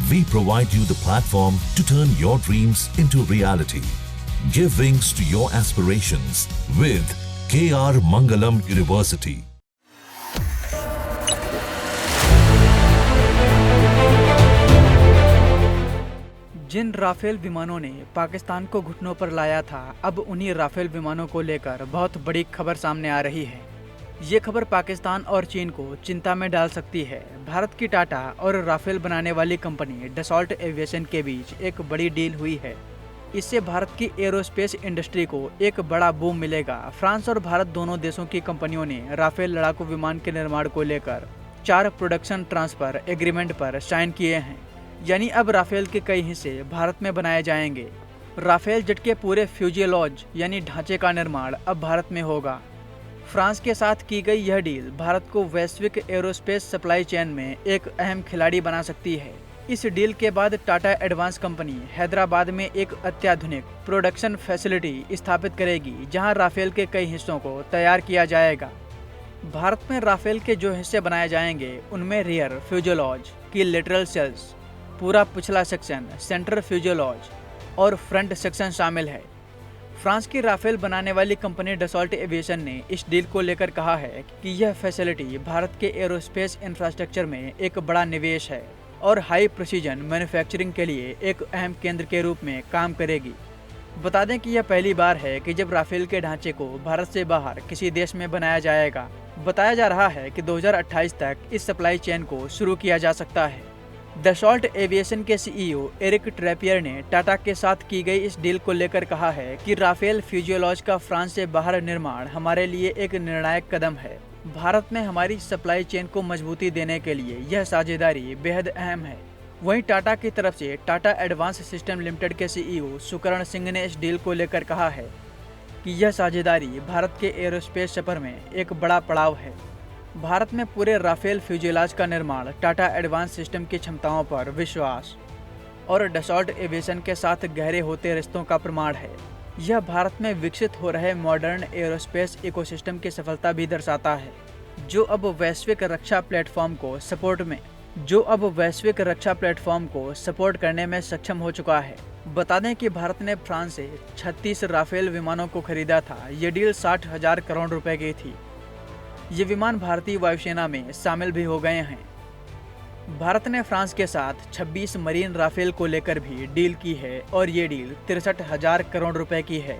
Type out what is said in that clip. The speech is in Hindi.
We provide you the platform to turn your dreams into reality. Give wings to your aspirations with KR Mangalam University. जिन राफेल विमानों ने पाकिस्तान को घुटनों पर लाया था, अब उन्हीं राफेल विमानों को लेकर बहुत बड़ी खबर सामने आ रही है। ये खबर पाकिस्तान और चीन को चिंता में डाल सकती है। भारत की टाटा और राफेल बनाने वाली कंपनी डसॉल्ट एविएशन के बीच एक बड़ी डील हुई है। इससे भारत की एरोस्पेस इंडस्ट्री को एक बड़ा बूम मिलेगा। फ्रांस और भारत दोनों देशों की कंपनियों ने राफेल लड़ाकू विमान के निर्माण को लेकर 4 प्रोडक्शन ट्रांसफर एग्रीमेंट पर साइन किए हैं। यानी अब राफेल के कई हिस्से भारत में बनाए जाएंगे। राफेल जेट के पूरे फ्यूजेलॉज यानी ढांचे का निर्माण अब भारत में होगा। फ्रांस के साथ की गई यह डील भारत को वैश्विक एरोस्पेस सप्लाई चेन में एक अहम खिलाड़ी बना सकती है। इस डील के बाद टाटा एडवांस कंपनी हैदराबाद में एक अत्याधुनिक प्रोडक्शन फैसिलिटी स्थापित करेगी, जहां राफेल के कई हिस्सों को तैयार किया जाएगा। भारत में राफेल के जो हिस्से बनाए जाएंगे उनमें रियर फ्यूजेलॉज की लेटरल सेल्स, पूरा पिछला सेक्शन, सेंटर फ्यूजेलॉज और फ्रंट सेक्शन शामिल है। फ्रांस की राफेल बनाने वाली कंपनी डसॉल्ट एविएशन ने इस डील को लेकर कहा है कि यह फैसिलिटी भारत के एरोस्पेस इंफ्रास्ट्रक्चर में एक बड़ा निवेश है और हाई प्रिसीजन मैन्युफैक्चरिंग के लिए एक अहम केंद्र के रूप में काम करेगी। बता दें कि यह पहली बार है कि जब राफेल के ढांचे को भारत से बाहर किसी देश में बनाया जाएगा। बताया जा रहा है कि 2028 तक इस सप्लाई चेन को शुरू किया जा सकता है। डसॉल्ट एविएशन के सीईओ एरिक ट्रैपियर ने टाटा के साथ की गई इस डील को लेकर कहा है कि राफेल फ्यूजेलॉज का फ्रांस से बाहर निर्माण हमारे लिए एक निर्णायक कदम है। भारत में हमारी सप्लाई चेन को मजबूती देने के लिए यह साझेदारी बेहद अहम है। वहीं टाटा की तरफ से टाटा एडवांस सिस्टम लिमिटेड के सीईओ सुकर्ण सिंह ने इस डील को लेकर कहा है कि यह साझेदारी भारत के एरोस्पेस सफर में एक बड़ा पड़ाव है। भारत में पूरे राफेल फ्यूजेलाज का निर्माण टाटा एडवांस सिस्टम की क्षमताओं पर विश्वास और डसॉल्ट एविएशन के साथ गहरे होते रिश्तों का प्रमाण है। यह भारत में विकसित हो रहे मॉडर्न एरोस्पेस इकोसिस्टम की सफलता भी दर्शाता है, जो अब वैश्विक रक्षा प्लेटफॉर्म को सपोर्ट करने में सक्षम हो चुका है। बता दें कि भारत ने फ्रांस से 36 राफेल विमानों को खरीदा था। ये डील 60,000 करोड़ रुपए की थी। ये विमान भारतीय वायुसेना में शामिल भी हो गए हैं। भारत ने फ्रांस के साथ 26 मरीन राफेल को लेकर भी डील की है और ये डील 63,000 करोड़ रुपए की है।